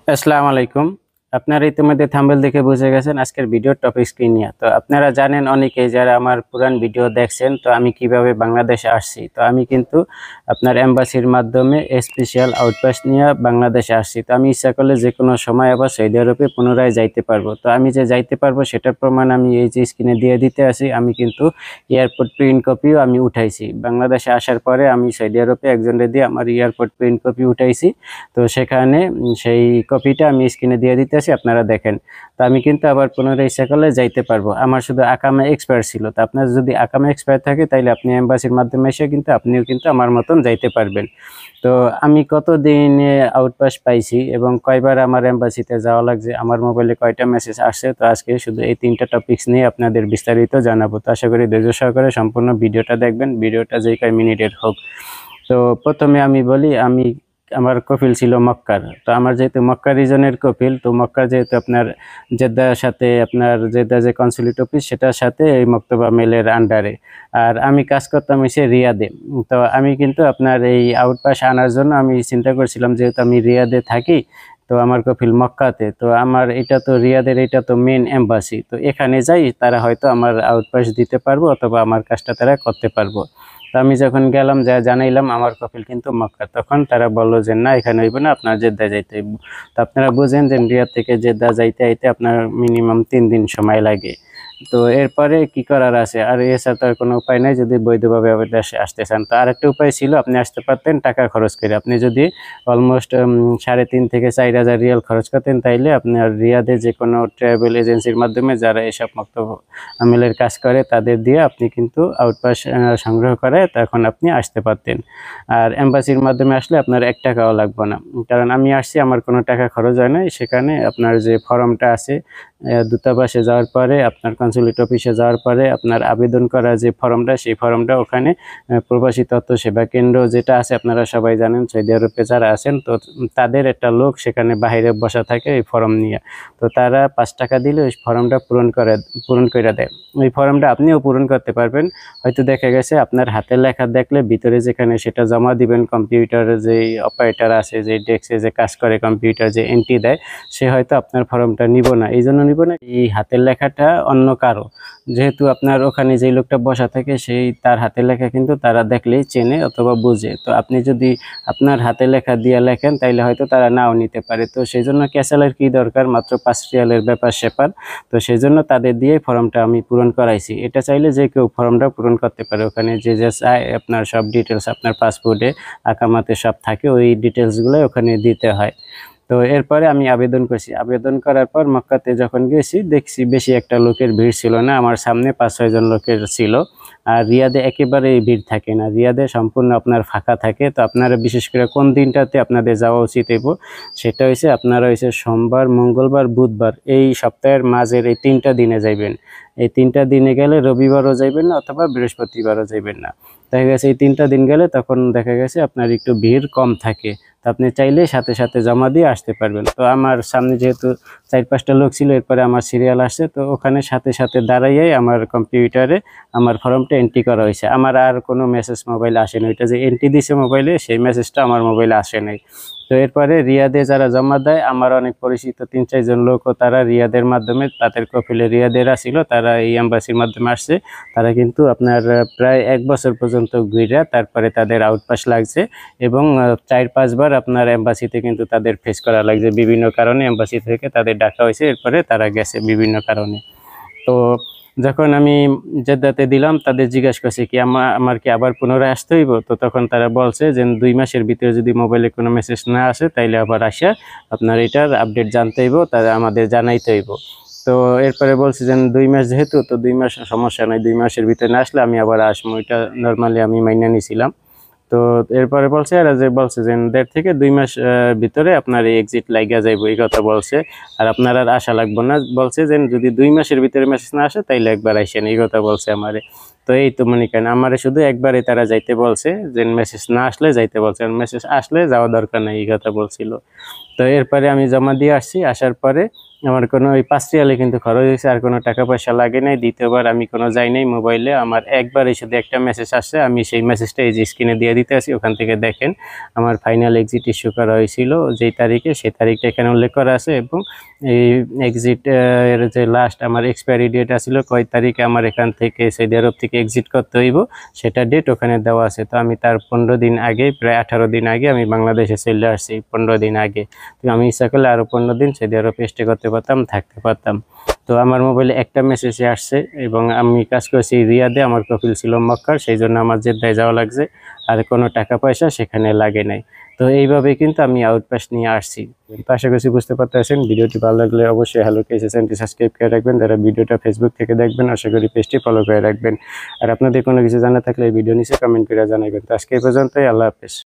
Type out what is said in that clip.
আসসালামু আলাইকুম। আপনারা ইতিমধ্যে থাম্বনেল দেখে বুঝে গেছেন আজকের ভিডিওর টপিকস কি নিয়ে। তো আপনারা জানেন অনেকেই যারা আমার পুরান ভিডিও দেখছেন তো আমি কিভাবে বাংলাদেশে আসছি। তো আমি কিন্তু আপনার এম্বাসির মাধ্যমে স্পেশাল আউটপোস্ট নিয়ে বাংলাদেশে আসছি। তো আমি ইচ্ছা করলে যেকোনো সময় আবার সৌদি আরবে পুনরায় যাইতে পারবো। তো আমি যে যাইতে পারবো সেটার প্রমাণ আমি এই যে স্ক্রিনে দিয়ে দিতে আসি। আমি কিন্তু এয়ারপোর্ট প্রিন্ট কপিও আমি উঠাইছি। বাংলাদেশে আসার পরে আমি সৌদি আরবে একজনের দিয়ে আমার এয়ারপোর্ট প্রিন্ট কপি উঠাইছি। তো সেখানে সেই কপিটা আমি স্ক্রিনে দিয়ে দিতেছি, আপনারা দেখেন। তো আমি কিন্তু আবার পুনরায় ইচ্ছা করলে যাইতে পারবো। আমার শুধু আকামা এক্সপায়ার ছিল। তো আপনার যদি আকামা এক্সপায়ার থাকে তাইলে আপনি এম্বাসির মাধ্যমে এসে কিন্তু আপনিও কিন্তু আমার মতন যাইতে পারবেন। তো আমি কতদিনে আউটপাস পাইছি এবং কয়বার আমার এম্বাসিতে যাওয়া লাগছে, আমার মোবাইলে কয়টা মেসেজ আসছে, তো আজকে শুধু এই 3টা টপিকস নিয়ে আপনাদের বিস্তারিত জানাবো। তো আশা করি ধৈর্য সহকারে সম্পূর্ণ ভিডিওটা দেখবেন, ভিডিওটা যে কয় মিনিটের হোক। তো প্রথমে আমি বলি, আমার কফিল ছিল মক্কার। তো আমার যেহেতু মক্কা রিজনের কফিল, তো মক্কা যেহেতু আপনার জেদ্দার সাথে, আপনার জেদ্দা যে কনসুলেট অফিস সেটার সাথে এই মক্তবা মেলের আন্ডারে। আর আমি কাজ করতাম এসে রিয়াদে। তো আমি কিন্তু আপনার এই আউটপাস আনার জন্য আমি চিন্তা করছিলাম, যেহেতু আমি রিয়াদে থাকি, তো আমার কফিল মক্কাতে, তো আমার এটা তো রিয়াদের, এটা তো মেন এম্বাসি, তো এখানে যাই তারা হয়তো আমার আউটপাস দিতে পারবো অথবা আমার কাজটা তারা করতে পারবো। তো আমি যখন গেলাম, যা জানাইলাম আমার কফিল কিন্তু মক্কা, তখন তারা বললো যে না, এখানে হইব না, আপনার জেদ্দা যাইতে হইব। তো আপনারা বুঝেন যে রিয়াদ থেকে জেদ্দা যাইতে আইতে আপনার মিনিমাম 3 দিন সময় লাগে। তো এরপরে কি করার আছে, আর এছাড়া তো আর কোনো উপায় নাই যদি বৈধভাবে দেশে আসতে চান। তো আরেকটা উপায় ছিল, আপনি আসতে পারতেন টাকা খরচ করে। আপনি যদি অলমোস্ট 3.5 থেকে 4,000 রিয়াল খরচ করতেন, তাইলে আপনার রিয়াদে যে কোনো ট্রাভেল এজেন্সির মাধ্যমে যারা এসব মক্তব আমিলের কাজ করে তাদের দিয়ে আপনি কিন্তু আউটপাস সংগ্রহ করে তখন আপনি আসতে পারতেন। আর এম্বাসির মাধ্যমে আসলে আপনার 1 টাকাও লাগবে না, কারণ আমি আসছি, আমার কোনো টাকা খরচ হয় না। সেখানে আপনার যে ফর্মটা আছে, দূতাবাসে যাওয়ার পরে, আপনার কনসুলেট অফিসে যাওয়ার পরে আপনার আবেদন করা যে ফর্মটা, সেই ফর্মটা ওখানে প্রবাসী তথ্য সেবা কেন্দ্র যেটা আছে, আপনারা সবাই জানেন সৌদি আরবে যারা আছেন, তো তাদের একটা লোক সেখানে বাইরে বসা থাকে এই ফর্ম নিয়ে। তো তারা 5 টাকা দিলে ওই ফর্মটা পূরণ করে দেয়। ওই ফর্মটা আপনিও পূরণ করতে পারবেন। হয়তো দেখা গেছে আপনার হাতের লেখা দেখলে ভিতরে যেখানে সেটা জমা দিবেন, কম্পিউটারে যে অপারেটর আছে, যে ডেস্কে যে কাজ করে, কম্পিউটার যে এন্ট্রি দেয়, সে হয়তো আপনার ফর্মটা নিব না। এই জন্য নিব না, এই হাতের লেখাটা অন্য কারো, যেহেতু আপনার ওখানে যে লোকটা বসা থাকে সেই তার হাতের লেখা কিন্তু তারা দেখলেই চেনে অথবা বুঝে। তো আপনি যদি আপনার হাতে লেখা দিয়ে লেখেন তাইলে হয়তো তারা নাও নিতে পারে। তো সেই জন্য ক্যাসেলের কি দরকার, মাত্র 5 রিয়ালের ব্যাপার স্যাপার। তো সেই জন্য তাদের দিয়ে ফর্মটা আমি পূরণ করাইছি। এটা চাইলে যে কেউ ফর্মটা পূরণ করতে পারে। ওখানে যে যে চায় আপনার সব ডিটেলস, আপনার পাসপোর্টে আকামাতে সব থাকে, ওই ডিটেলসগুলো ওখানে দিতে হয়। তো এরপরে আমি আবেদন করছি। আবেদন করার পর মক্কাতে যখন গেছি, দেখছি বেশি একটা লোকের ভিড় ছিল না, আমার সামনে 5-6 জন লোকের ছিল। আর রিয়াদে একেবারেই ভিড় থাকে না, রিয়াদে সম্পূর্ণ আপনার ফাঁকা থাকে। তো আপনারা বিশেষ করে কোন দিনটাতে আপনাদের যাওয়া উচিত হইব, সেটা হচ্ছে আপনারা হচ্ছে সোমবার, মঙ্গলবার, বুধবার, এই সপ্তাহের মাঝের এই 3টা দিনে যাইবেন। এই 3টা দিনে গেলে রবিবারও যাইবেন না অথবা বৃহস্পতিবারও যাইবেন না। দেখা গেছে এই 3টা দিন গেলে তখন দেখা গেছে আপনার একটু ভিড় কম থাকে। তো আপনি চাইলে সাথে সাথে জমা দিয়ে আসতে পারবেন। তো আমার সামনে যেহেতু 4-5টা লোক ছিল, এরপরে আমার সিরিয়াল আসছে, তো ওখানে সাথে সাথে দাঁড়াইয়াই আমার কম্পিউটারে আমার ফর্মটা এন্ট্রি করা হয়েছে। আমার আর কোনো মেসেজ মোবাইলে আসেনি, ওইটা যে এন্ট্রি দিছে মোবাইলে সেই মেসেজটা আমার মোবাইলে আসে নাই। তো এরপরে রিয়াদে যারা জমা দেয়, আমার অনেক পরিচিত 3-4 জন লোকও তারা রিয়াদের মাধ্যমে, তাদের কফিলে রিয়াদেরা ছিল, তারা এই এম্বাসির মাধ্যমে আসছে। তারা কিন্তু আপনার প্রায় 1 বছর পর্যন্ত ঘুরে তারপরে তাদের আউটপাস লাগছে। এবং 4-5 বার আপনার এম্বাসিতে কিন্তু তাদের ফেস করা লাগছে, বিভিন্ন কারণে এম্বাসি থেকে তাদের ডাকা হয়েছে, এরপরে তারা গেছে বিভিন্ন কারণে। তো যখন আমি জেদ্দাতে দিলাম, তাদের জিজ্ঞাসা করছে কি আমার কি আবার পুনরায় আসতে হইব। তো তখন তারা বলছে যে 2 মাসের ভিতরে যদি মোবাইলে কোনো মেসেজ না আসে তাইলে আবার আসা আপনার এটার আপডেট জানতে হইব, তারা আমাদের জানাইতে হইব। তো এরপরে বলছে যে 2 মাস যেহেতু, তো 2 মাস সমস্যা নাই, 2 মাসের ভিতরে না আসলে আমি আবার আসবো, এটা নর্মালি আমি মাইনা নিছিলাম। তো এরপরে বলছে, এরা যে বলছে যে 1.5 থেকে 2 মাস ভিতরে আপনার এই এক্সিট লাইগা যাইব, এই কথা বলছে। আর আপনার আর আশা লাগবে না, বলছে যে যদি 2 মাসের ভিতরে মেসেজ না আসে তাইলে একবার আইসেন, এই কথা বলছে আমারে। তো এই তো মনে করেন আমারে শুধু একবারে তারা যাইতে বলছে, যে মেসেজ না আসলে যাইতে বলছে, আর মেসেজ আসলে যাওয়া দরকার নাই, এই কথা বলছিল। তো এরপরে আমি জমা দিয়ে আসছি। আসার পরে আমার কোনো ওই 5 রিয়ালে কিন্তু খরচ হয়েছে, আর কোনো টাকা পয়সা লাগে নাই। দ্বিতীয়বার আমি কোনো যাই নাই মোবাইলে, আমার একবারই শুধু একটা মেসেজ আসছে, আমি সেই মেসেজটা এই যে স্ক্রিনে দিয়ে দিতে আছি, ওখান থেকে দেখেন আমার ফাইনাল এক্সিট ইস্যু করা হয়েছিল যেই তারিখে, সেই তারিখটা এখানে উল্লেখ করা আছে, এবং এই এক্সিট এর যে লাস্ট আমার এক্সপায়ারি ডেট আছিল কয় তারিখে আমার এখান থেকে সৌদি আরব থেকে এক্সিট করতে হইব সেটা ডেট ওখানে দেওয়া আছে। তো আমি তার 15 দিন আগে, প্রায় 18 দিন আগে আমি বাংলাদেশে চলে আসছি, 15 দিন আগে। তো আমি ইচ্ছা করলে আরো 15 দিন সৌদি আরবে স্টে করতে পারতাম, থাকতে পারতাম। তো আমার মোবাইলে একটা মেসেজে আসছে, এবং আমি কাজ করছি রিয়াদে, আমার কপিল ছিল মক্কার, সেই জন্য আমার জেদ্দায় যাওয়া লাগছে, আর কোনো টাকা পয়সা সেখানে লাগে নাই। তো এইভাবে কিন্তু আমি আউটপাস নিয়ে আসছি। তো আশা করছি বুঝতে পারতেছেন। ভিডিওটি ভালো লাগলে অবশ্যই হ্যালো কেসি চ্যানেলটি সাবস্ক্রাইব করে রাখবেন, যারা ভিডিওটা ফেসবুক থেকে দেখবেন আশা করি পেজটি ফলো করে রাখবেন। আর আপনাদের কোনো কিছু জানা থাকলে এই ভিডিও নিচে কমেন্ট করে জানাবেন। তো আজকে এই পর্যন্তই, আল্লাহ হাফেজ।